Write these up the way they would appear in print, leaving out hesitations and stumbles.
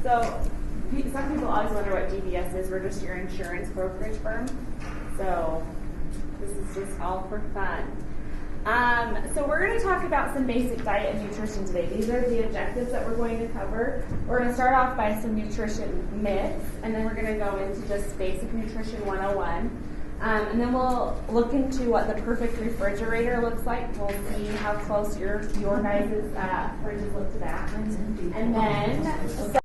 So some people always wonder what DBS is. We're just your insurance brokerage firm. So this is just all for fun. So we're going to talk about some basic diet and nutrition today. These are the objectives that we're going to cover. We're going to start off by some nutrition myths, and then we're going to go into just basic nutrition 101. And then we'll look into what the perfect refrigerator looks like. We'll see how close your guys' fridges look to that. And then some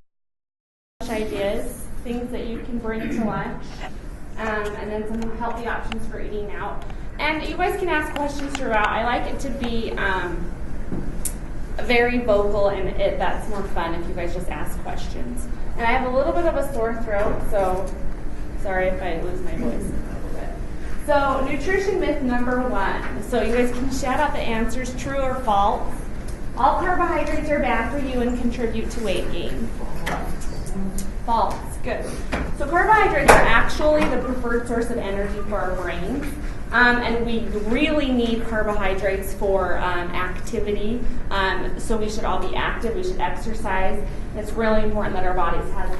ideas, things that you can bring to lunch, and then some healthy options for eating out. And you guys can ask questions throughout. I like it to be very vocal, and that's more fun if you guys just ask questions. And I have a little bit of a sore throat, so sorry if I lose my voice a little bit. So nutrition myth number 1. So you guys can shout out the answers, true or false. All carbohydrates are bad for you and contribute to weight gain. False. Good. So carbohydrates are actually the preferred source of energy for our brains. And we really need carbohydrates for activity. So we should all be active. We should exercise. It's really important that our bodies have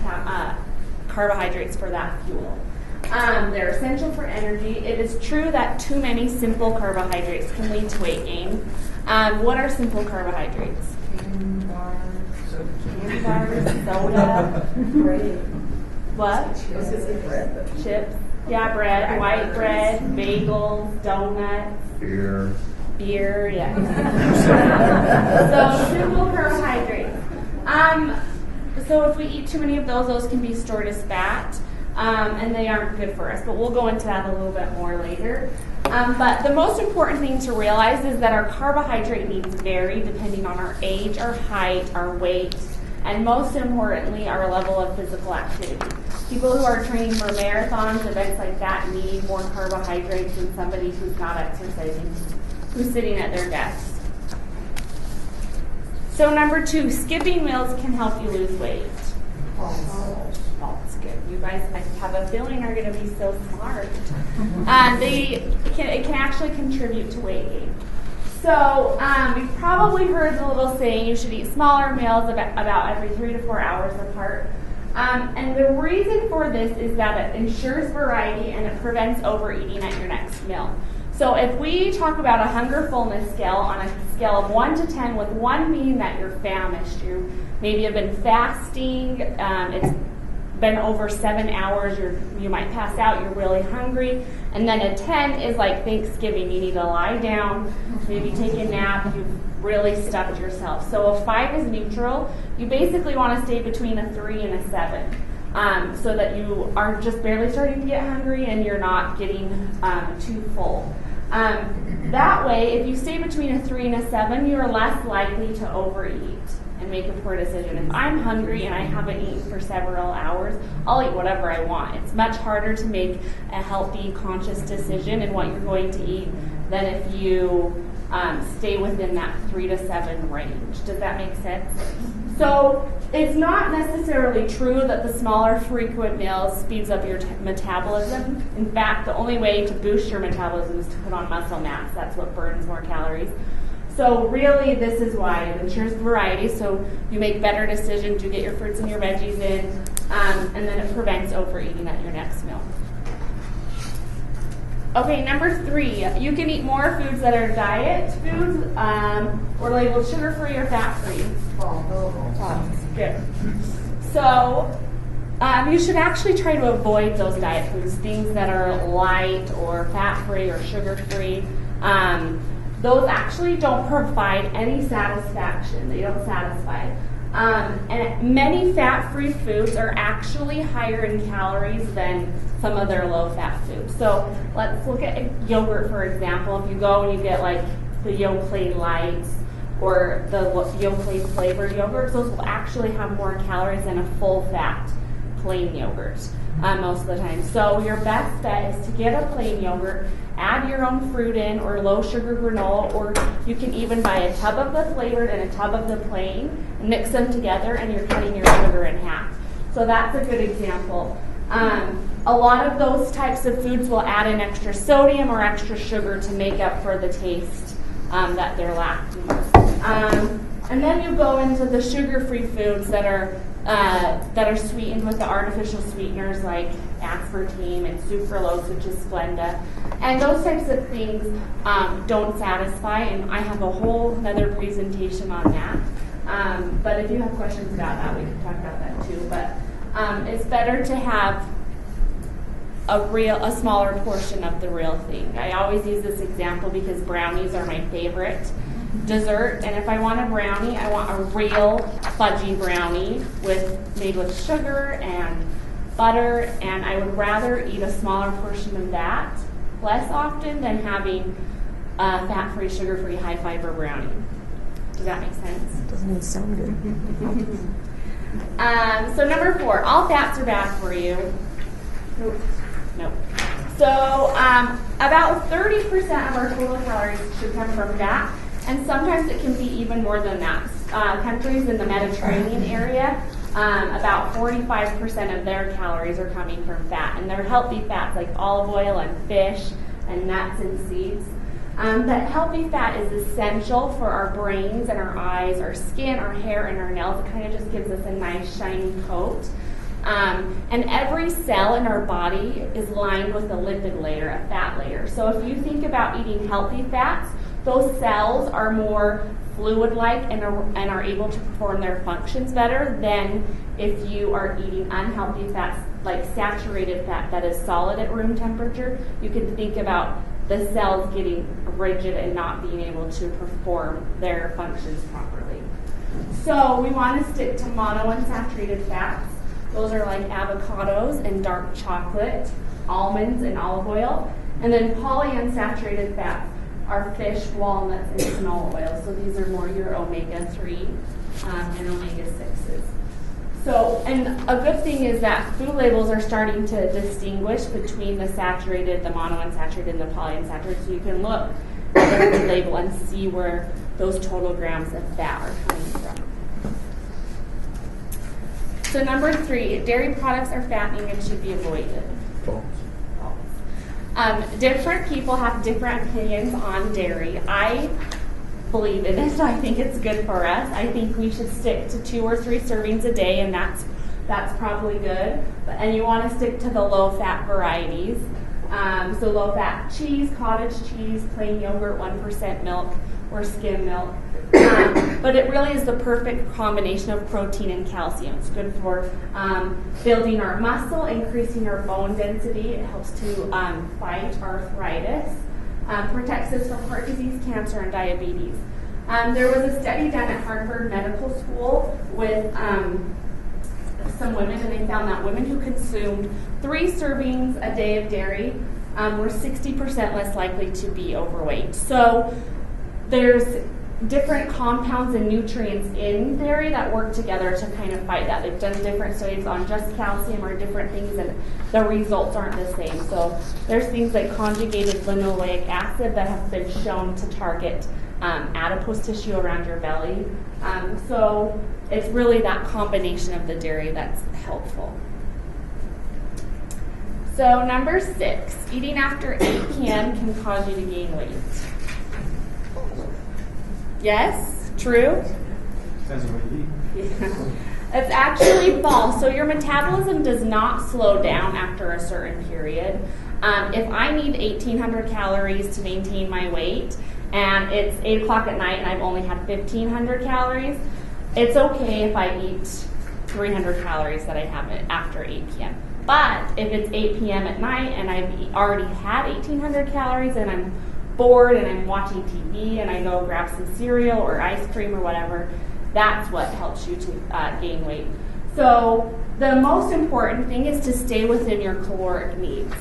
carbohydrates for that fuel. They're essential for energy. It is true that too many simple carbohydrates can lead to weight gain. What are simple carbohydrates? Candy bars, soda, bread. What? Chips. Yeah, bread, white bread, bagels, donuts. Beer, yeah. So simple carbohydrates. So if we eat too many of those can be stored as fat, and they aren't good for us. But we'll go into that a little bit more later. But the most important thing to realize is that our carbohydrate needs vary depending on our age, our height, our weight, and most importantly, our level of physical activity. People who are training for marathons, events like that, need more carbohydrates than somebody who's not exercising, who's sitting at their desk. So number 2, skipping meals can help you lose weight. False. Good. You guys, I have a feeling, are going to be so smart. It can actually contribute to weight gain. So you've probably heard the little saying, you should eat smaller meals about every 3 to 4 hours apart. And the reason for this is that it ensures variety and it prevents overeating at your next meal. So if we talk about a hunger fullness scale on a scale of 1 to 10, with 1 meaning that you're famished, you maybe have been fasting, it's been over 7 hours, you might pass out, you're really hungry, and then a 10 is like Thanksgiving. You need to lie down, maybe take a nap, you've really stuffed yourself. So a 5 is neutral. You basically want to stay between a 3 and a 7, so that you are just barely starting to get hungry and you're not getting too full. That way, if you stay between a 3 and a 7, you're less likely to overeat and make a poor decision. If I'm hungry and I haven't eaten for several hours, I'll eat whatever I want. It's much harder to make a healthy, conscious decision in what you're going to eat than if you stay within that 3 to 7 range. Does that make sense? So it's not necessarily true that the smaller frequent meals speeds up your metabolism. In fact, the only way to boost your metabolism is to put on muscle mass. That's what burns more calories. So really, this is why it ensures variety, so you make better decisions, you get your fruits and your veggies in, and then it prevents overeating at your next meal. Okay, number 3, you can eat more foods that are diet foods or labeled sugar-free or fat-free. Good. So you should actually try to avoid those diet foods, things that are light or fat-free or sugar-free. Those actually don't provide any satisfaction. They don't satisfy. And many fat-free foods are actually higher in calories than some of their low-fat foods. So let's look at yogurt, for example. If you go and you get like the Yoplait Lights or the Yoplait flavored yogurts, those will actually have more calories than a full-fat plain yogurt most of the time. So your best bet is to get a plain yogurt, add your own fruit in, or low-sugar granola, or you can even buy a tub of the flavored and a tub of the plain, and mix them together, and you're cutting your sugar in half. So that's a good example. A lot of those types of foods will add in extra sodium or extra sugar to make up for the taste that they're lacking. And then you go into the sugar-free foods that are sweetened with the artificial sweeteners like aspartame and sucralose, which is Splenda. And those types of things don't satisfy, and I have a whole other presentation on that. But if you have questions about that, we can talk about that too. But it's better to have a smaller portion of the real thing. I always use this example because brownies are my favorite dessert, and if I want a brownie, I want a real fudgy brownie made with sugar and butter, and I would rather eat a smaller portion of that less often than having a fat-free, sugar-free, high-fiber brownie. Does that make sense? It doesn't even sound good. So number 4, all fats are bad for you. Nope. So about 30% of our total calories should come from fat, and sometimes it can be even more than that. Countries in the Mediterranean area, about 45% of their calories are coming from fat, and they're healthy fats like olive oil and fish and nuts and seeds. But healthy fat is essential for our brains and our eyes, our skin, our hair, and our nails. It kind of just gives us a nice shiny coat. And every cell in our body is lined with a lipid layer, a fat layer. So if you think about eating healthy fats, those cells are more fluid-like and are able to perform their functions better than if you are eating unhealthy fats, like saturated fat that is solid at room temperature. You can think about the cells getting rigid and not being able to perform their functions properly. So we want to stick to monounsaturated fats. Those are like avocados and dark chocolate, almonds and olive oil. And then polyunsaturated fats are fish, walnuts, and canola oil. So these are more your omega-3 and omega-6s. So, and a good thing is that food labels are starting to distinguish between the saturated, the monounsaturated, and the polyunsaturated. So you can look at the food label and see where those total grams of fat are coming from. So number 3, dairy products are fattening and should be avoided. False. Different people have different opinions on dairy. I believe in it. I think it's good for us. I think we should stick to 2 or 3 servings a day, and that's probably good. And you want to stick to the low-fat varieties. So low-fat cheese, cottage cheese, plain yogurt, 1% milk, or skim milk. But it really is the perfect combination of protein and calcium. It's good for building our muscle, increasing our bone density. It helps to fight arthritis, protects us from heart disease, cancer, and diabetes. There was a study done at Harvard Medical School with some women, and they found that women who consumed 3 servings a day of dairy were 60% less likely to be overweight. So there's different compounds and nutrients in dairy that work together to kind of fight that. They've done different studies on just calcium or different things, and the results aren't the same. So there's things like conjugated linoleic acid that have been shown to target adipose tissue around your belly. So it's really that combination of the dairy that's helpful. So number 6, eating after 8 p.m. can cause you to gain weight. Yes? True? Depends on what you eat. Yeah. It's actually false. So your metabolism does not slow down after a certain period. If I need 1,800 calories to maintain my weight, and it's 8 o'clock at night and I've only had 1,500 calories, it's okay if I eat 300 calories that I have after 8 p.m. But if it's 8 p.m. at night and I've already had 1,800 calories and I'm bored and I'm watching TV and I go grab some cereal or ice cream or whatever, that's what helps you to gain weight. So the most important thing is to stay within your caloric needs.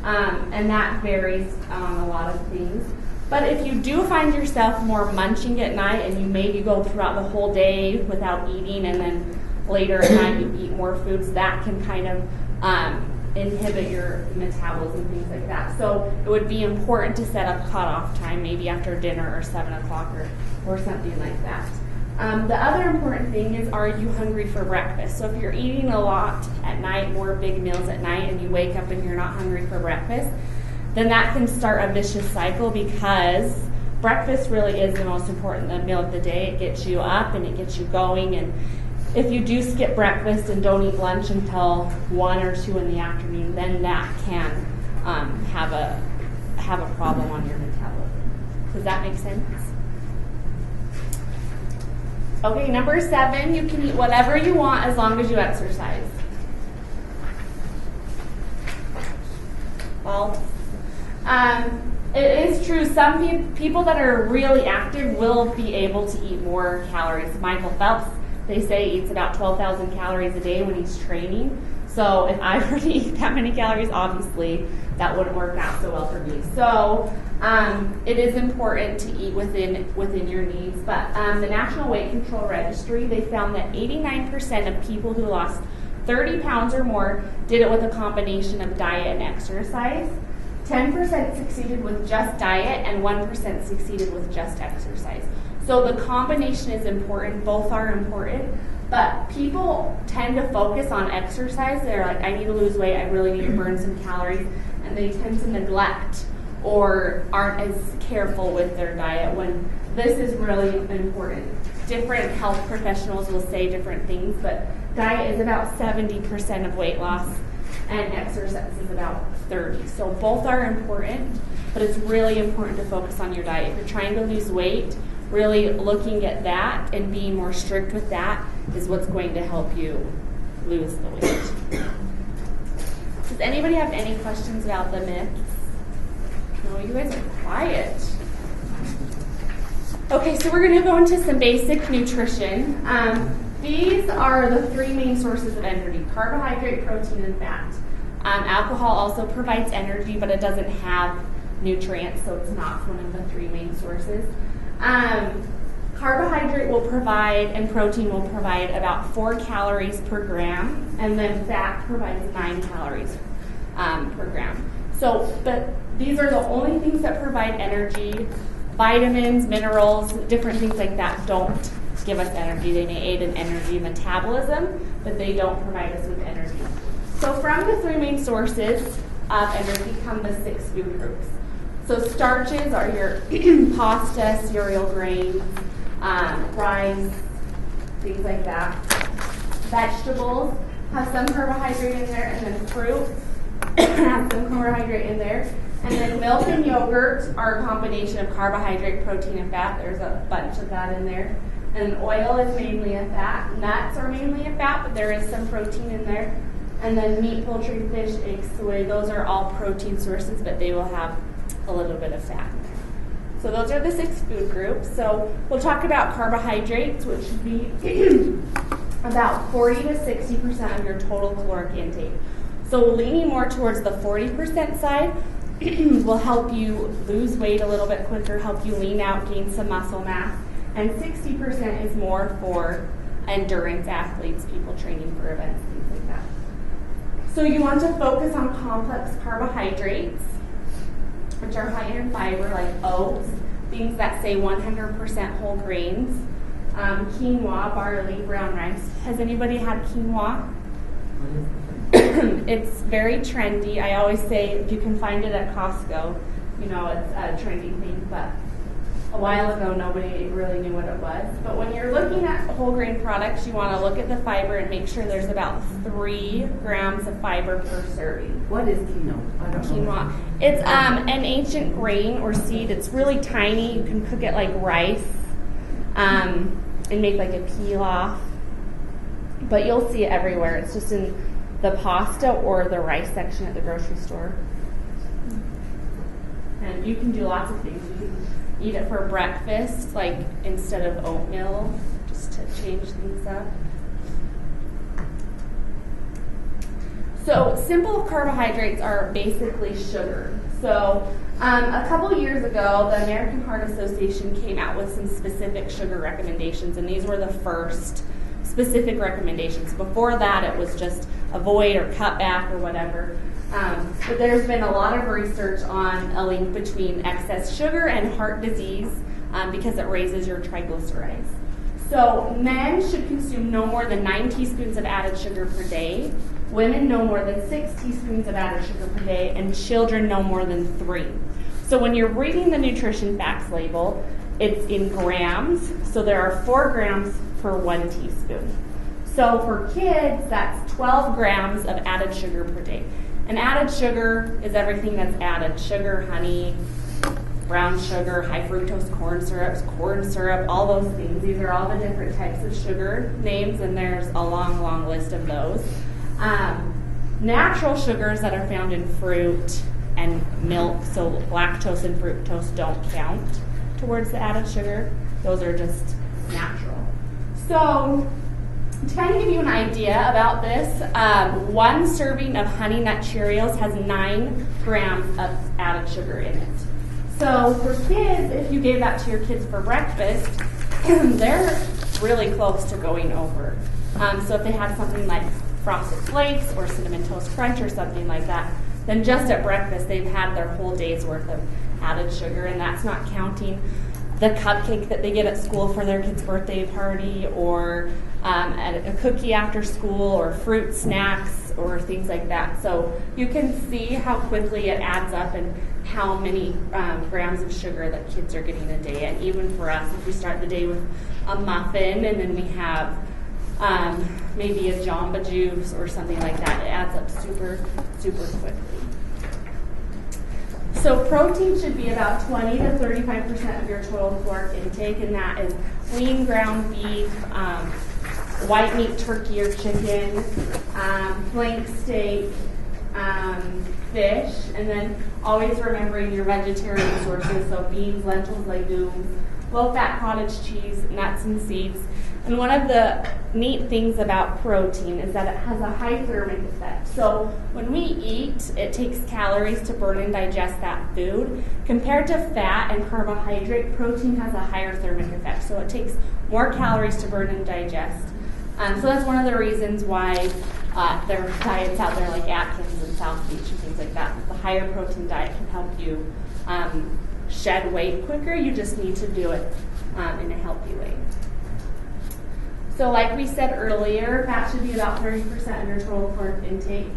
And that varies on a lot of things. But if you do find yourself more munching at night and you maybe go throughout the whole day without eating and then later at night you eat more foods, that can kind of inhibit your metabolism, things like that. So it would be important to set up cutoff time, maybe after dinner or 7 o'clock or something like that. The other important thing is, are you hungry for breakfast? So if you're eating a lot at night, more big meals at night, and you wake up and you're not hungry for breakfast, then that can start a vicious cycle because breakfast really is the most important meal of the day. It gets you up and it gets you going. And if you do skip breakfast and don't eat lunch until 1 or 2 in the afternoon, then that can have a problem on your metabolism. Does that make sense? Okay, number 7, you can eat whatever you want as long as you exercise. Well, it is true. Some people that are really active will be able to eat more calories. Michael Phelps, they say, eats about 12,000 calories a day when he's training. So if I were to eat that many calories, obviously that wouldn't work out so well for me. So it is important to eat within your needs. But the National Weight Control Registry, they found that 89% of people who lost 30 pounds or more did it with a combination of diet and exercise. 10% succeeded with just diet and 1% succeeded with just exercise. So the combination is important. Both are important. But people tend to focus on exercise. They're like, I need to lose weight. I really need to burn some calories. And they tend to neglect or aren't as careful with their diet when this is really important. Different health professionals will say different things, but diet is about 70% of weight loss and exercise is about 30%. So both are important, but it's really important to focus on your diet. If you're trying to lose weight, really looking at that and being more strict with that is what's going to help you lose the weight. Does anybody have any questions about the myths? No, you guys are quiet. Okay, so we're going to go into some basic nutrition. These are the 3 main sources of energy: carbohydrate, protein, and fat. Alcohol also provides energy, but it doesn't have nutrients, so it's not one of the 3 main sources. Carbohydrate will provide and protein will provide about 4 calories per gram, and then fat provides 9 calories per gram. So, but these are the only things that provide energy. Vitamins, minerals, different things like that don't give us energy. They may aid in energy metabolism, but they don't provide us with energy. So from the 3 main sources of energy come the 6 food groups. So starches are your pasta, cereal grains, rice, things like that. Vegetables have some carbohydrate in there, and then fruit has some carbohydrate in there. And then milk and yogurt are a combination of carbohydrate, protein, and fat. There's a bunch of that in there. And oil is mainly a fat. Nuts are mainly a fat, but there is some protein in there. And then meat, poultry, fish, eggs, soy, those are all protein sources, but they will have a little bit of fat in there. So those are the 6 food groups. So we'll talk about carbohydrates, which would be about 40 to 60% of your total caloric intake. So leaning more towards the 40% side will help you lose weight a little bit quicker, help you lean out, gain some muscle mass. And 60% is more for endurance athletes, people training for events, things like that. So you want to focus on complex carbohydrates, which are high in fiber, like oats, things that say 100% whole grains, quinoa, barley, brown rice. Has anybody had quinoa? It's very trendy. I always say you can find it at Costco. You know, it's a trendy thing, but a while ago nobody really knew what it was. But when you're looking at whole grain products, you want to look at the fiber and make sure there's about 3 grams of fiber per serving. What is quinoa? I don't know. Quinoa. It's an ancient grain or seed. It's really tiny. You can cook it like rice and make like a pilaf. But you'll see it everywhere. It's just in the pasta or the rice section at the grocery store. And you can do lots of things. You can eat it for breakfast, like instead of oatmeal, just to change things up. So simple carbohydrates are basically sugar. So a couple years ago, the American Heart Association came out with some specific sugar recommendations, and these were the first specific recommendations. Before that, it was just avoid or cut back or whatever. But there's been a lot of research on a link between excess sugar and heart disease because it raises your triglycerides. So men should consume no more than 9 teaspoons of added sugar per day. Women no more than 6 teaspoons of added sugar per day, and children no more than 3. So when you're reading the nutrition facts label, it's in grams. So there are 4 grams for 1 teaspoon. So for kids, that's 12 grams of added sugar per day. And added sugar is everything that's added. Sugar, honey, brown sugar, high fructose corn syrup, all those things. These are all the different types of sugar names, and there's a long, long list of those. Natural sugars that are found in fruit and milk, so lactose and fructose don't count towards the added sugar. Those are just natural. So to kind of give you an idea about this, 1 serving of Honey Nut Cheerios has 9 grams of added sugar in it. So for kids, if you gave that to your kids for breakfast, they're really close to going over. So if they had something like Frosted Flakes or Cinnamon Toast Crunch or something like that, then just at breakfast they've had their whole day's worth of added sugar, and that's not counting the cupcake that they get at school for their kid's birthday party, or a cookie after school, or fruit snacks, or things like that. So you can see how quickly it adds up and how many grams of sugar that kids are getting a day. And even for us, if we start the day with a muffin and then we have maybe a Jamba Juice or something like that, it adds up super, super quickly. So protein should be about 20 to 35% of your total caloric intake, and that is lean ground beef, white meat turkey or chicken, flank steak, fish, and then always remembering your vegetarian sources, so beans, lentils, legumes, low-fat cottage cheese, nuts and seeds. And one of the neat things about protein is that it has a high thermic effect. So when we eat, it takes calories to burn and digest that food. Compared to fat and carbohydrate, protein has a higher thermic effect. So it takes more calories to burn and digest. So that's one of the reasons why there are diets out there like Atkins and South Beach and things like that. The higher protein diet can help you shed weight quicker. You just need to do it in a healthy way. So like we said earlier, fat should be about 30% of your total caloric intake.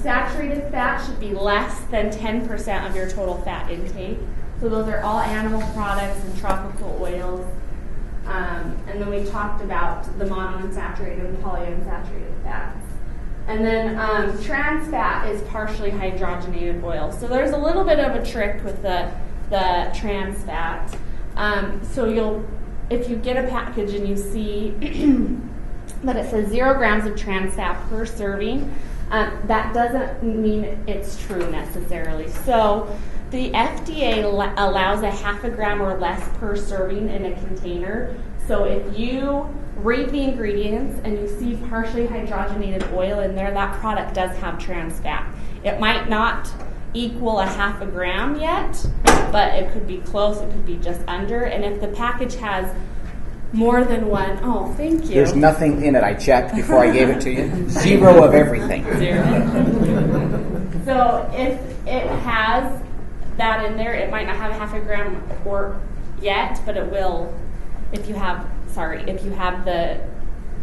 Saturated fat should be less than 10% of your total fat intake. So those are all animal products and tropical oils. And then we talked about the monounsaturated and polyunsaturated fats. And then trans fat is partially hydrogenated oil. So there's a little bit of a trick with the trans fat. If you get a package and you see that it says 0 grams of trans fat per serving, that doesn't mean it's true necessarily. So the FDA allows a 0.5 gram or less per serving in a container. So if you read the ingredients and you see partially hydrogenated oil in there, that product does have trans fat. It might not equal a 0.5 gram yet, but it could be close, it could be just under. And if the package has more than one, oh, thank you. There's nothing in it. I checked before I gave it to you. 0 of everything. 0. So if it has that in there, it might not have a 0.5 gram or yet, but it will if you have the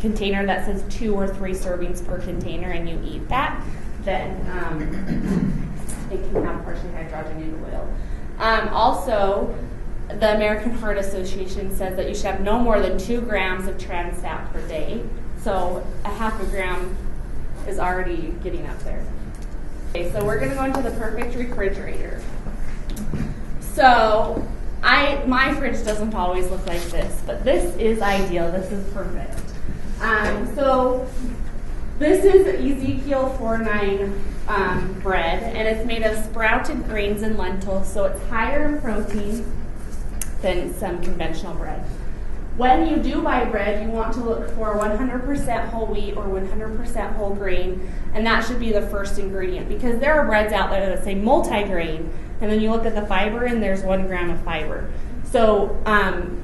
container that says 2 or 3 servings per container and you eat that, then it can have partially hydrogenated oil. Also, the American Heart Association says that you should have no more than 2 grams of trans fat per day. So a 0.5 gram is already getting up there. Okay, so we're going to go into the perfect refrigerator. So my fridge doesn't always look like this, but this is ideal. This is perfect. So this is Ezekiel 4:9 bread, and it's made of sprouted grains and lentils, so it's higher in protein than some conventional bread. When you do buy bread, you want to look for 100% whole wheat or 100% whole grain, and that should be the first ingredient, because there are breads out there that say multi-grain, and then you look at the fiber and there's 1 gram of fiber. So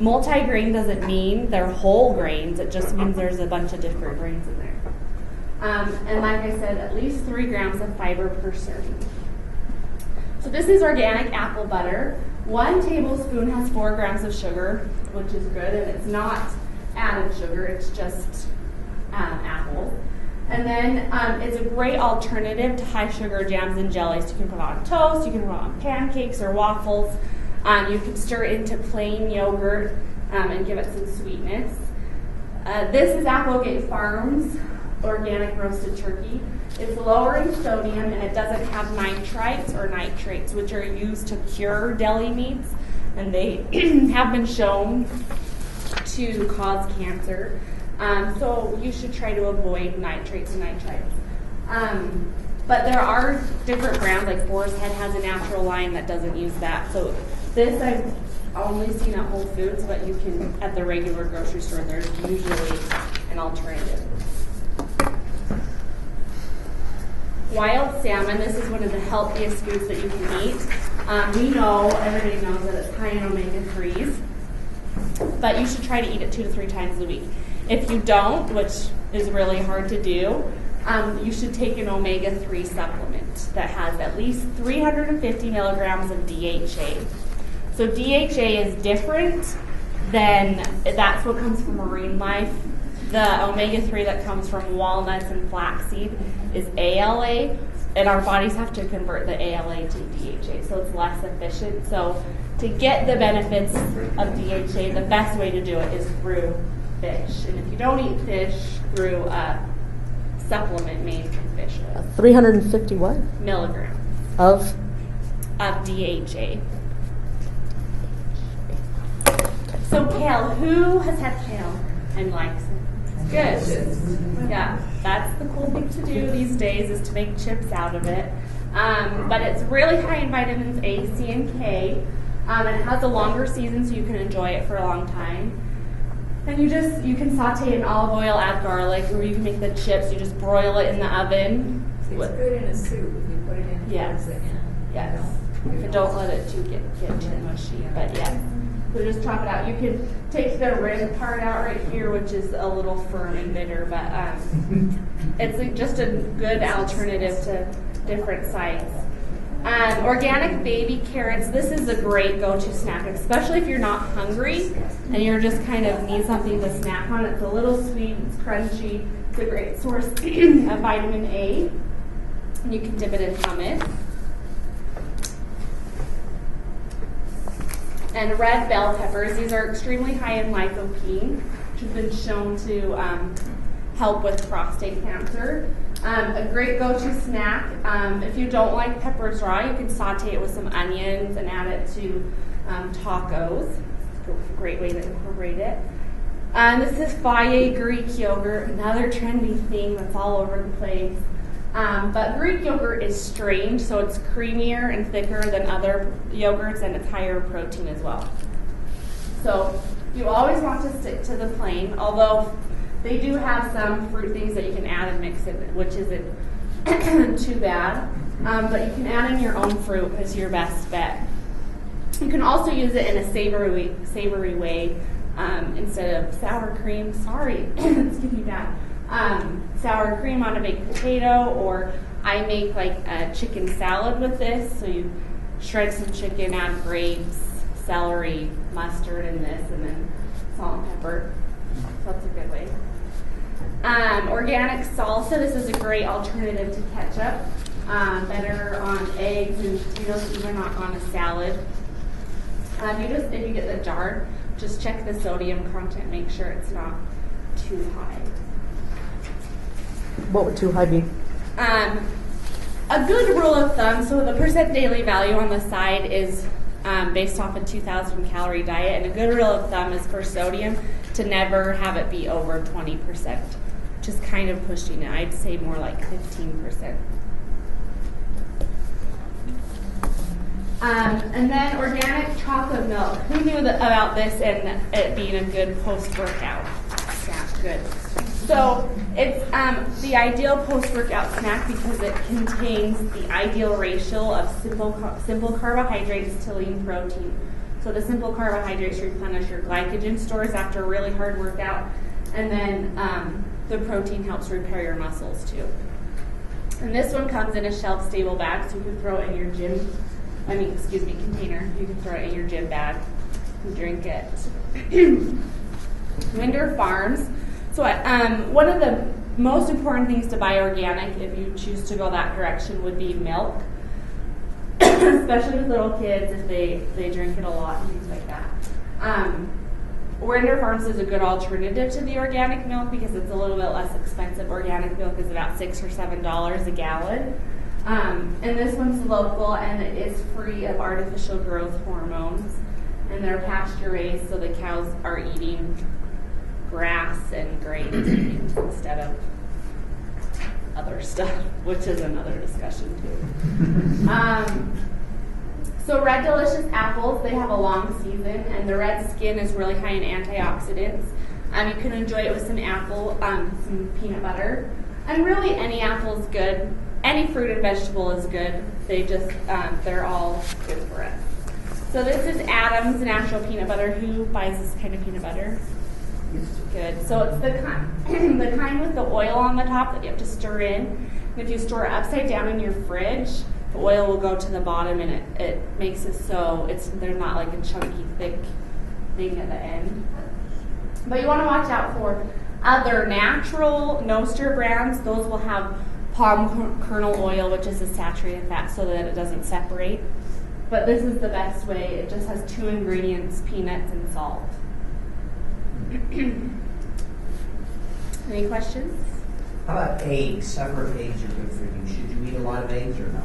multi-grain doesn't mean they're whole grains, it just means there's a bunch of different grains in there. And like I said, at least 3 grams of fiber per serving. So this is organic apple butter. 1 tablespoon has 4 grams of sugar, which is good, and it's not added sugar, it's just apples. And then it's a great alternative to high sugar jams and jellies. You can put on toast, you can put on pancakes or waffles. You can stir it into plain yogurt and give it some sweetness. This is Applegate Farms organic roasted turkey. It's lower in sodium and it doesn't have nitrites or nitrates, which are used to cure deli meats, and they have been shown to cause cancer. So you should try to avoid nitrates and nitrites. But there are different brands, like Boar's Head has a natural line that doesn't use that. So this I've only seen at Whole Foods, but you can, at the regular grocery store, there's usually an alternative. Wild salmon, this is one of the healthiest foods that you can eat. We know, everybody knows that it's high in omega-3s, but you should try to eat it 2 to 3 times a week. If you don't, which is really hard to do, you should take an omega-3 supplement that has at least 350 milligrams of DHA. So DHA is different than, that's what comes from marine life. The omega-3 that comes from walnuts and flaxseed is ALA, and our bodies have to convert the ALA to DHA, so it's less efficient. So to get the benefits of DHA, the best way to do it is through fish. And if you don't eat fish, through a supplement made from fish oil. 350 what? Milligrams Of? DHA. So kale, who has had kale and likes it? Good. Yeah, that's the cool thing to do these days, is to make chips out of it. But it's really high in vitamins A, C, and K. And it has a longer season, so you can enjoy it for a long time. And you can saute it in olive oil, add garlic, or you can make the chips. You just broil it in the oven. It's good in a soup if you put it in. Yes. Yes. But don't let it get too mushy. But yes. So just chop it out. You can take the rib part out right here, which is a little firm and bitter, but it's just a good alternative to different sides. Organic baby carrots. This is a great go-to snack, especially if you're not hungry and you're just kind of need something to snack on. It's a little sweet, it's crunchy, it's a great source of vitamin A. And you can dip it in hummus. And red bell peppers. These are extremely high in lycopene, which has been shown to help with prostate cancer. A great go-to snack. If you don't like peppers raw, you can saute it with some onions and add it to tacos. It's a great way to incorporate it. This is Faye Greek yogurt, another trendy thing that's all over the place. But Greek yogurt is strange, so it's creamier and thicker than other yogurts, and it's higher protein as well. So you always want to stick to the plain, although they do have some fruit things that you can add and mix it, which isn't too bad. But you can add in your own fruit as your best bet. You can also use it in a savory way instead of sour cream. Sorry, excuse me, Dad. Sour cream on a baked potato, or I make like a chicken salad with this. So you shred some chicken, add grapes, celery, mustard in this, and then salt and pepper. So that's a good way. Organic salsa. This is a great alternative to ketchup. Better on eggs and potatoes, even not on a salad. If you get the jar, just check the sodium content. Make sure it's not too high. What would too high be? A good rule of thumb, so the percent daily value on the side is based off a 2,000 calorie diet, and a good rule of thumb is for sodium to never have it be over 20%, just kind of pushing it. I'd say more like 15%. And then organic chocolate milk. Who knew about this and it being a good post-workout snack? Good. So it's the ideal post-workout snack because it contains the ideal ratio of simple carbohydrates to lean protein. So the simple carbohydrates replenish your glycogen stores after a really hard workout, and then the protein helps repair your muscles too. And this one comes in a shelf-stable bag, so you can throw it in your container. You can throw it in your gym bag and drink it. Winder Farms. So one of the most important things to buy organic, if you choose to go that direction, would be milk, especially with little kids if they drink it a lot and things like that. Render Farms is a good alternative to the organic milk because it's a little bit less expensive. Organic milk is about $6 or $7 a gallon. And this one's local and it is free of artificial growth hormones. And they're pasture raised, so the cows are eating grass and grain instead of other stuff, which is another discussion too. So Red Delicious apples, they have a long season, and the red skin is really high in antioxidants. You can enjoy it with some apple, some peanut butter, and really any apple is good. Any fruit and vegetable is good. They're all good for us. So this is Adam's natural peanut butter. Who buys this kind of peanut butter? Good. So it's the kind with the oil on the top that you have to stir in. And if you store it upside down in your fridge, the oil will go to the bottom and it makes it so there's not like a chunky, thick thing at the end. But you want to watch out for other natural no-stir brands. Those will have palm kernel oil, which is a saturated fat, so that it doesn't separate. But this is the best way. It just has 2 ingredients, peanuts and salt. Any questions? How about eggs? I've heard eggs are good for you. Should you eat a lot of eggs or no?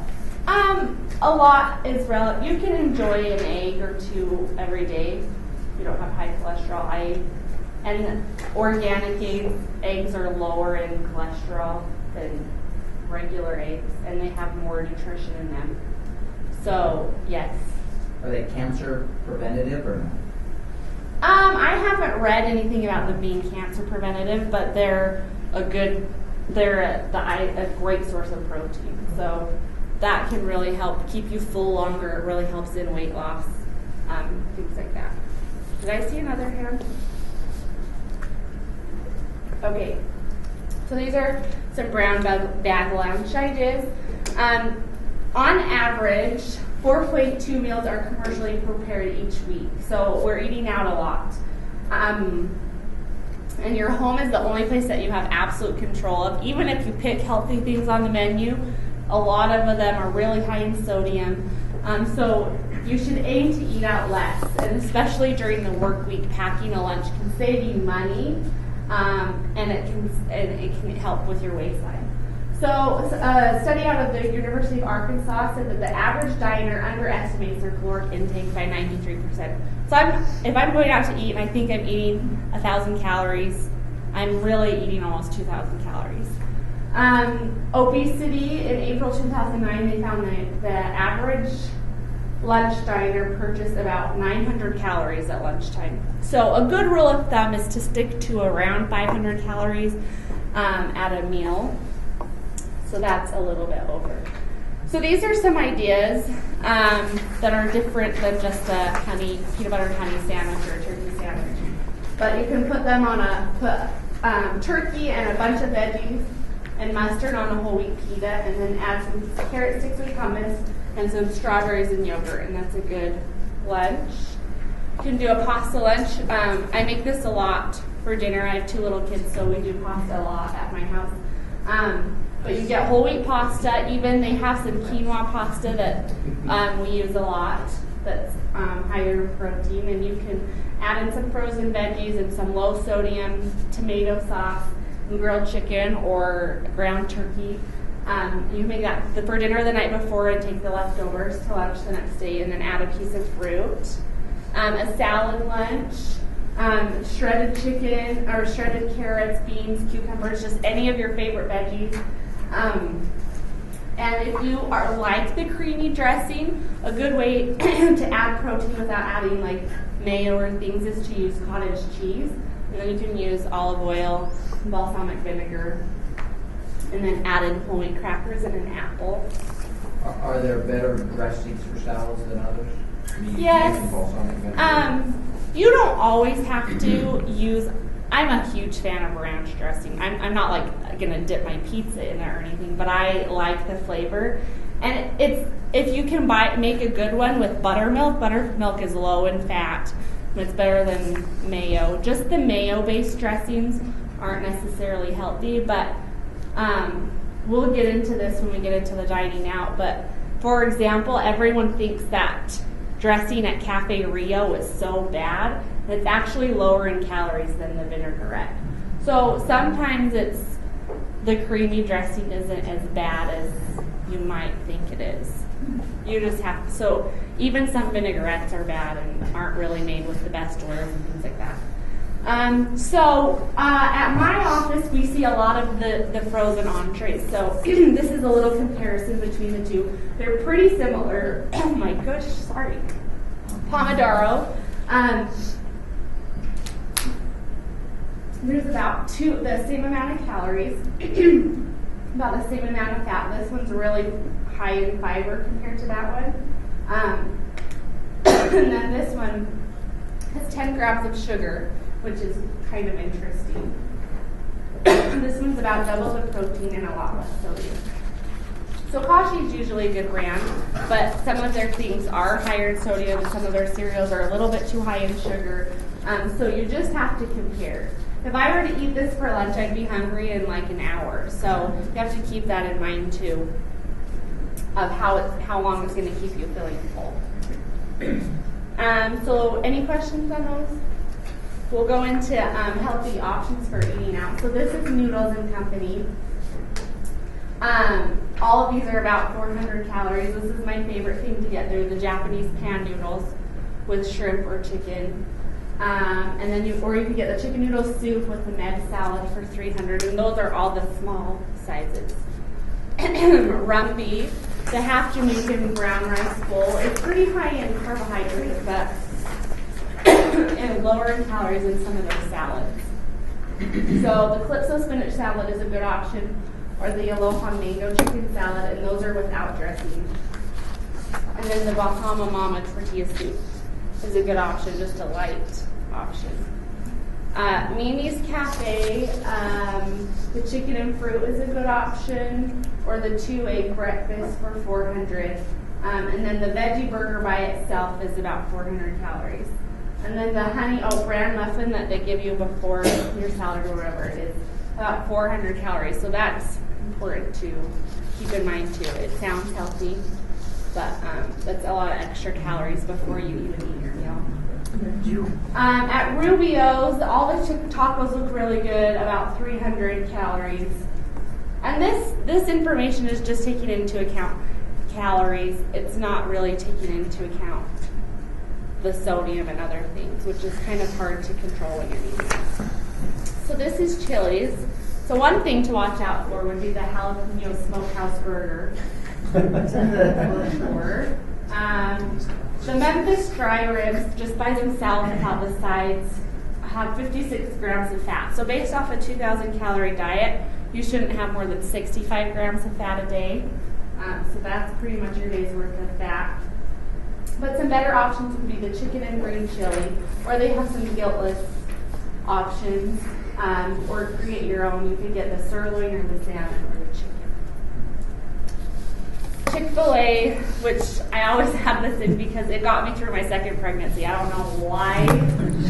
A lot is relative. You can enjoy an egg or 2 every day. You don't have high cholesterol. And organic eggs are lower in cholesterol than regular eggs, and they have more nutrition in them. So, yes. Are they cancer preventative or no? I haven't read anything about them being cancer preventative, but they're a great source of protein. So that can really help keep you full longer. It really helps in weight loss, things like that. Did I see another hand? Okay. So these are some brown bag lunch ideas. On average, 4.2 meals are commercially prepared each week. So we're eating out a lot. And your home is the only place that you have absolute control of. Even if you pick healthy things on the menu, a lot of them are really high in sodium. So you should aim to eat out less. And especially during the work week, packing a lunch can save you money, and it can help with your waistline. So a study out of the University of Arkansas said that the average diner underestimates their caloric intake by 93%. So if I'm going out to eat and I think I'm eating 1,000 calories, I'm really eating almost 2,000 calories. Obesity, in April 2009, they found that the average lunch diner purchased about 900 calories at lunchtime. So a good rule of thumb is to stick to around 500 calories at a meal. So that's a little bit over. So these are some ideas that are different than just a peanut butter and honey sandwich or a turkey sandwich. But you can put them on turkey and a bunch of veggies and mustard on a whole wheat pita, and then add some carrot sticks with hummus and some strawberries and yogurt, and that's a good lunch. You can do a pasta lunch. I make this a lot for dinner. I have 2 little kids, so we do pasta a lot at my house. But you get whole wheat pasta. Even they have some quinoa pasta that we use a lot that's higher in protein. And you can add in some frozen veggies and some low sodium tomato sauce and grilled chicken or ground turkey. You make that for dinner the night before and take the leftovers to lunch the next day, and then add a piece of fruit. A salad lunch. Shredded chicken or shredded carrots, beans, cucumbers, just any of your favorite veggies. And if you like the creamy dressing, a good way to add protein without adding like mayo or things is to use cottage cheese. And then you can use olive oil, balsamic vinegar, and then add in whole wheat crackers and an apple. Are there better dressings for salads than others? Yes. You don't always have to use. I'm a huge fan of ranch dressing. I'm not like gonna dip my pizza in there or anything, but I like the flavor. And if you can make a good one with buttermilk. Buttermilk is low in fat. It's better than mayo. Just the mayo-based dressings aren't necessarily healthy, but We'll get into this when we get into the dining out, but for example, everyone thinks that dressing at Cafe Rio is so bad that it's actually lower in calories than the vinaigrette. So sometimes the creamy dressing isn't as bad as you might think it is. You just have to, so even some vinaigrettes are bad and aren't really made with the best oils and things like that. At my office, we see a lot of the frozen entrees. So this is a little comparison between the two. They're pretty similar. Oh my gosh, sorry. Pomodoro. There's about the same amount of calories, about the same amount of fat. This one's really high in fiber compared to that one. And then this one has 10 grams of sugar, which is kind of interesting. This one's about double the protein and a lot less sodium. So Kashi is usually a good brand, but some of their things are higher in sodium and some of their cereals are a little bit too high in sugar. So you just have to compare. If I were to eat this for lunch, I'd be hungry in like an hour. So you have to keep that in mind too, of how long it's going to keep you feeling full. So any questions on those? We'll go into healthy options for eating out. So this is Noodles and Company. All of these are about 400 calories. This is my favorite thing to get. They're the Japanese pan noodles with shrimp or chicken. And then you can get the chicken noodle soup with the med salad for 300, and those are all the small sizes. Rum beef, the half Jamaican brown rice bowl. It's pretty high in carbohydrates, but and lower in calories than some of their salads. So the Calypso spinach salad is a good option, or the Aloha mango chicken salad, and those are without dressing. And then the Bahama Mama tortilla soup is a good option, just a light option. Mimi's Cafe, the chicken and fruit is a good option, or the 2-egg breakfast for 400. And then the veggie burger by itself is about 400 calories. And then the honey oat bran muffin that they give you before your salad or whatever it is, about 400 calories. So that's important to keep in mind too. It sounds healthy, but that's a lot of extra calories before you even eat your meal. At Rubio's, all the tacos look really good, about 300 calories. And this information is just taking into account calories. It's not really taking into account the sodium and other things, which is kind of hard to control when you're eating. So this is Chili's. So one thing to watch out for would be the jalapeno smokehouse burger. The Memphis dry ribs, just by themselves without the sides, have 56 grams of fat. So based off a 2,000 calorie diet, you shouldn't have more than 65 grams of fat a day. So that's pretty much your day's worth of fat. But some better options would be the chicken and green chili, or they have some guiltless options, or create your own. You could get the sirloin or the salmon or the chicken. Chick-fil-A, which I always have this in because it got me through my second pregnancy. I don't know why,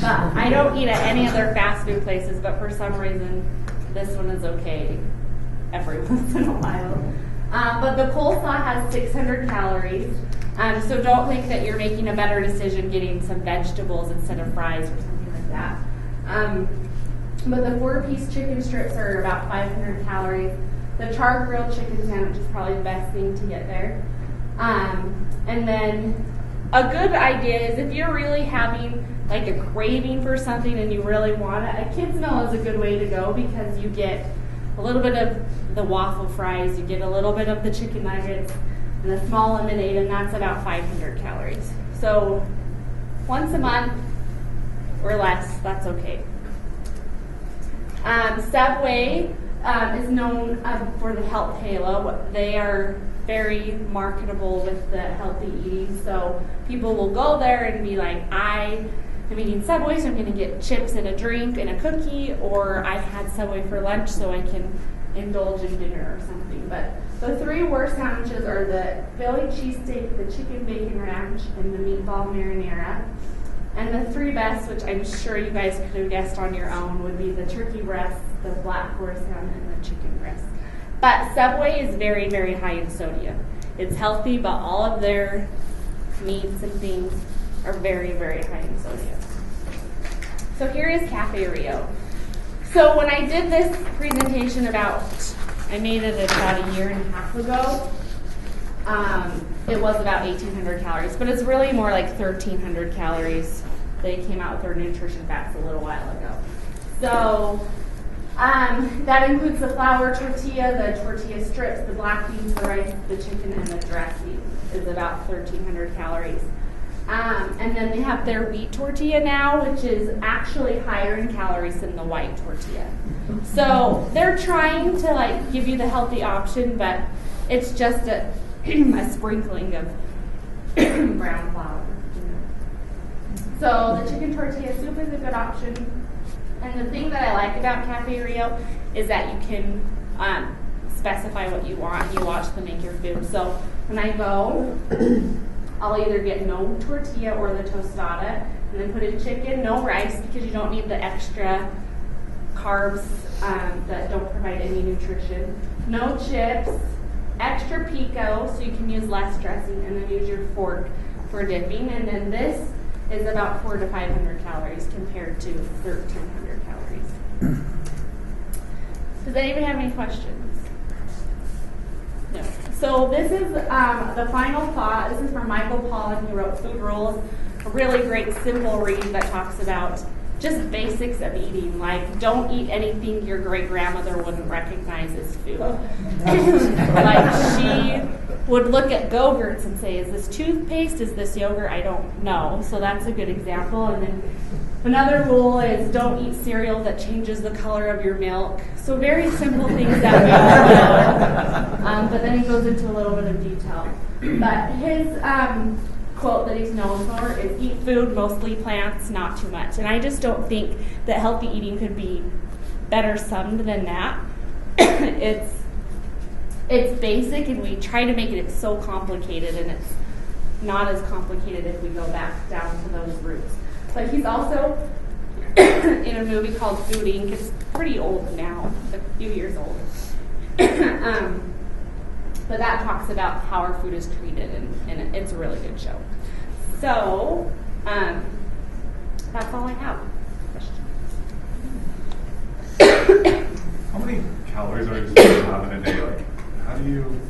but I don't eat at any other fast food places, but for some reason, this one is okay every once in a while. But the coleslaw has 600 calories, so don't think that you're making a better decision getting some vegetables instead of fries or something like that. But the 4-piece chicken strips are about 500 calories. The char grilled chicken sandwich is probably the best thing to get there. And then a good idea is if you're really having like a craving for something and you really want it, a kid's meal is a good way to go because you get a little bit of the waffle fries, you get a little bit of the chicken nuggets, and a small lemonade, and that's about 500 calories. So once a month or less, that's okay. Subway is known for the health halo. They are very marketable with the healthy eating. So people will go there and be like, I'm eating Subway, so I'm going to get chips and a drink and a cookie, or I had Subway for lunch so I can indulge in dinner or something. But the 3 worst sandwiches are the Philly cheesesteak, the chicken bacon ranch, and the meatball marinara. And the 3 best, which I'm sure you guys could have guessed on your own, would be the turkey breast, the black forest ham, and the chicken breast. But Subway is very, very high in sodium. It's healthy, but all of their meats and things are very, very high in sodium. So here is Cafe Rio. So when I did this presentation I made it about a year and a half ago, it was about 1,800 calories, but it's really more like 1,300 calories. They came out with their nutrition facts a little while ago. So that includes the flour tortilla, the tortilla strips, the black beans, the rice, the chicken, and the dressing is about 1,300 calories. And then they have their wheat tortilla now, which is actually higher in calories than the white tortilla. So they're trying to give you the healthy option, but it's just a sprinkling of brown flour. So the chicken tortilla soup is a good option. And the thing that I like about Cafe Rio is that you can specify what you want. You watch them make your food. So when I go, I'll either get no tortilla or the tostada, and then put in chicken, no rice, because you don't need the extra carbs that don't provide any nutrition, no chips, extra pico, so you can use less dressing, and then use your fork for dipping. And then this is about 400 to 500 calories compared to 1,300 calories. Does anyone have any questions? No. So this is the final thought. This is from Michael Pollan. He wrote Food Rules, a really great simple read that talks about just basics of eating, like don't eat anything your great grandmother wouldn't recognize as food. Like she would look at Go-Gurts and say, is this toothpaste, is this yogurt? I don't know. So that's a good example. And then another rule is don't eat cereal that changes the color of your milk. So very simple things that we all know. But then he goes into a little bit of detail. But his quote that he's known for is eat food, mostly plants, not too much. And I just don't think that healthy eating could be better summed than that. It's basic, and we try to make it so complicated, and it's not as complicated if we go back down to those roots. But he's also in a movie called Food Inc. It's pretty old now, a few years old. But that talks about how our food is treated, and it's a really good show. So that's all I have. How many calories are you supposed to have in a day? Like, how do you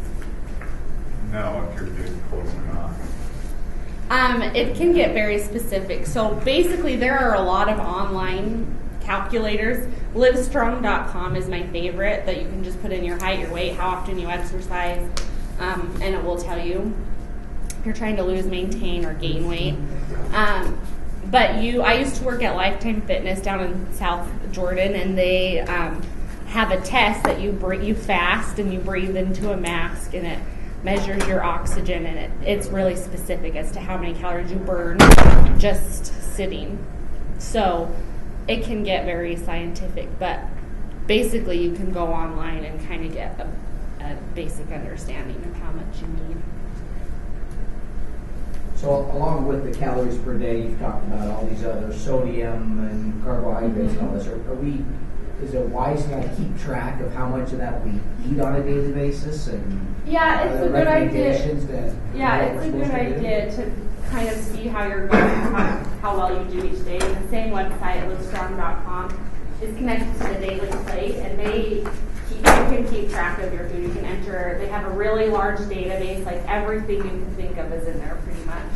know if you're getting close or not? It can get very specific. So basically, there are a lot of online calculators. Livestrong.com is my favorite, that you can just put in your height, your weight, how often you exercise, and it will tell you if you're trying to lose, maintain, or gain weight. But I used to work at Lifetime Fitness down in South Jordan, and they have a test that you fast and you breathe into a mask, and it measures your oxygen, and it's really specific as to how many calories you burn just sitting. So it can get very scientific, but basically you can go online and kind of get a basic understanding of how much you need. So along with the calories per day, you've talked about all these other sodium and carbohydrates and all this. Is it wise to keep track of how much of that we eat on a daily basis? And yeah, it's a good idea. It's a good idea to kind of see how you're going, how well you do each day. And the same website, livestrong.com, is connected to the Daily Plate, and you can keep track of your food. You can enter. They have a really large database, like everything you can think of is in there pretty much.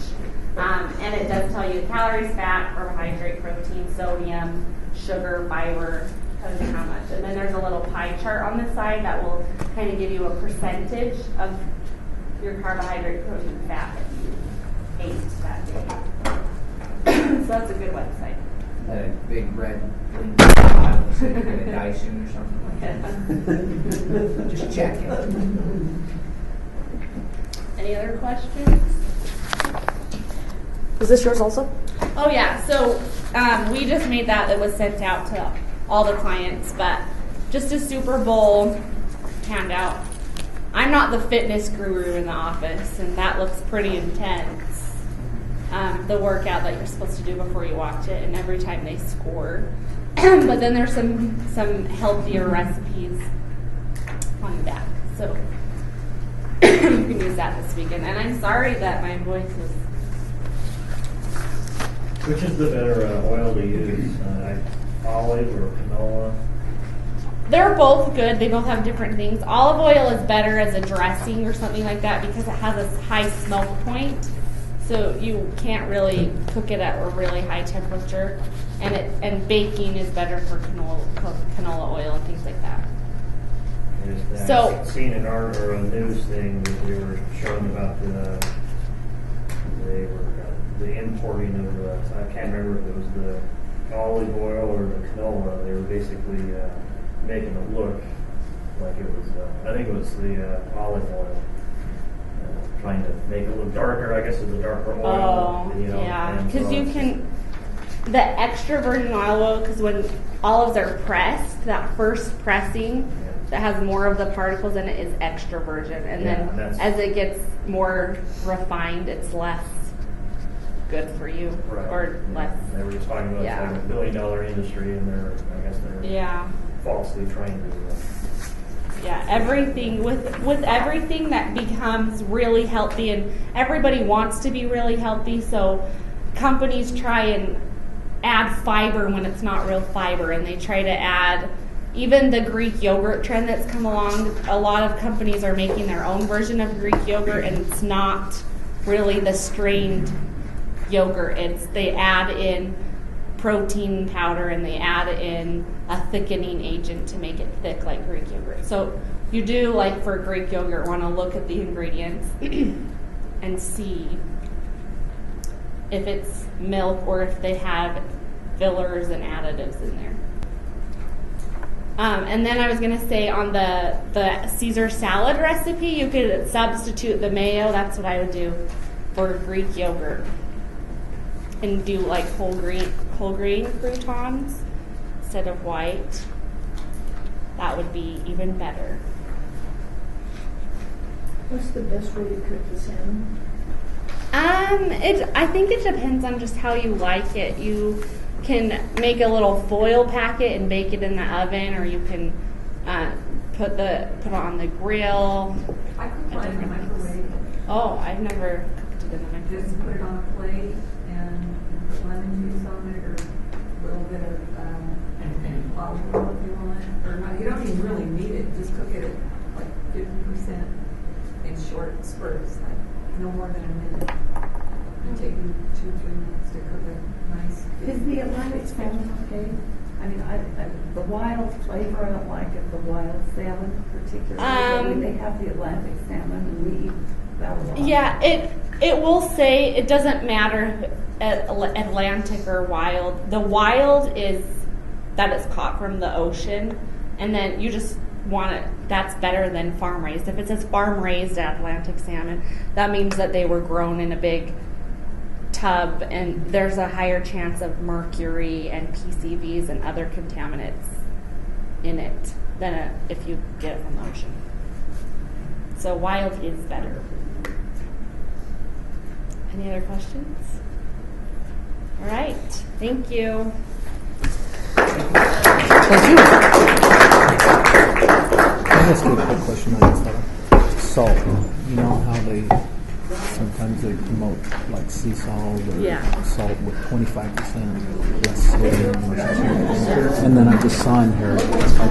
And it does tell you calories, fat, carbohydrate, protein, sodium, sugar, fiber, tells you how much. And then there's a little pie chart on the side that will kind of give you a percentage of your carbohydrate, protein, fat that you ate that day. So that's a good website. A big red link to the bottom, so you're going to die soon or something like that. Just check it. Any other questions? Is this yours also? Oh yeah, so we just made that. It was sent out to all the clients, but just a Super Bowl handout. I'm not the fitness guru in the office, and that looks pretty intense. The workout that you're supposed to do before you watch it, and every time they score. But then there's some healthier recipes on that. So you can use that this weekend. And I'm sorry that my voice is. Which is the better oil to use? Olive or canola? They're both good. They both have different things. Olive oil is better as a dressing or something like that because it has a high smoke point. So you can't really cook it at a really high temperature. And baking is better for canola oil and things like that. So- I've seen an art or a news thing that they were showing about the importing of I can't remember if it was the olive oil or the canola. They were basically making it look like it was I think it was the olive oil, trying to make it look darker. I guess it's a darker oil. Oh, yeah, and because so you it's can the extra virgin olive oil, because when olives are pressed, that first pressing that has more of the particles in it is extra virgin, and then as it gets more refined, it's less good for you, right. or less. They were just talking about it's like $1 billion industry, and they're falsely trying to. Everything with everything that becomes really healthy, and everybody wants to be really healthy, so companies try and add fiber when it's not real fiber, and they try to add even the Greek yogurt trend that's come along. A lot of companies are making their own version of Greek yogurt, and it's not really the strained yogurt. They add in protein powder and they add in a thickening agent to make it thick like Greek yogurt. So you do, like for Greek yogurt, want to look at the ingredients and see if it's milk or if they have fillers and additives in there. And then I was going to say on the Caesar salad recipe, you could substitute the mayo. That's what I would do for Greek yogurt. And do like whole grain croutons instead of white. That would be even better. What's the best way to cook the salmon? I think it depends on just how you like it. You can make a little foil packet and bake it in the oven, or you can put it on the grill. I cook mine in the microwave. Oh, I've never cooked it in the microwave. Just put it on a plate and put lemon juice on it, or a little bit of olive oil if you want. Or not, you don't even really need it. Just cook it at like 50% in short spurts, like no more than a minute. It'll take you 2-3 minutes to cook it nice. Is the Atlantic salmon okay? I mean, the wild flavor, I don't like it, the wild salmon particularly. They have the Atlantic salmon, and we eat that a lot. Yeah, it will say it doesn't matter if Atlantic or wild. The wild is that it's caught from the ocean, and then you just want it. That's better than farm raised. If it says farm raised Atlantic salmon, that means that they were grown in a big tub, and there's a higher chance of mercury and PCBs and other contaminants in it than if you get it from the ocean. So wild is better. Any other questions? All right. Thank you. Thank you. I'll ask you a quick question on this. Salt. You know how sometimes they promote like sea salt or salt with 25% less sodium or something. And then I just saw in here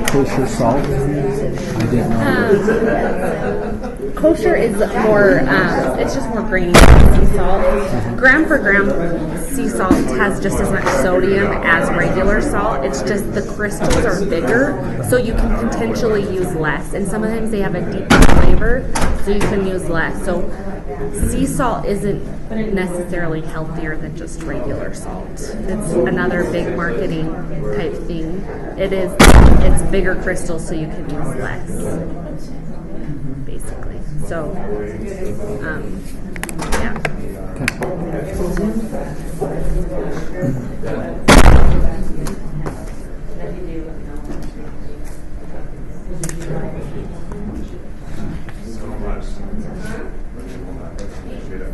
kosher salt. I didn't know. Kosher is more, it's just more grainy than sea salt. Gram for gram, sea salt has just as much sodium as regular salt. It's just the crystals are bigger, so you can potentially use less. And sometimes they have a deeper flavor, so you can use less. So sea salt isn't necessarily healthier than just regular salt. It's another big marketing type thing. It's bigger crystals, so you can use less, basically. So, yeah. So much. Appreciate it.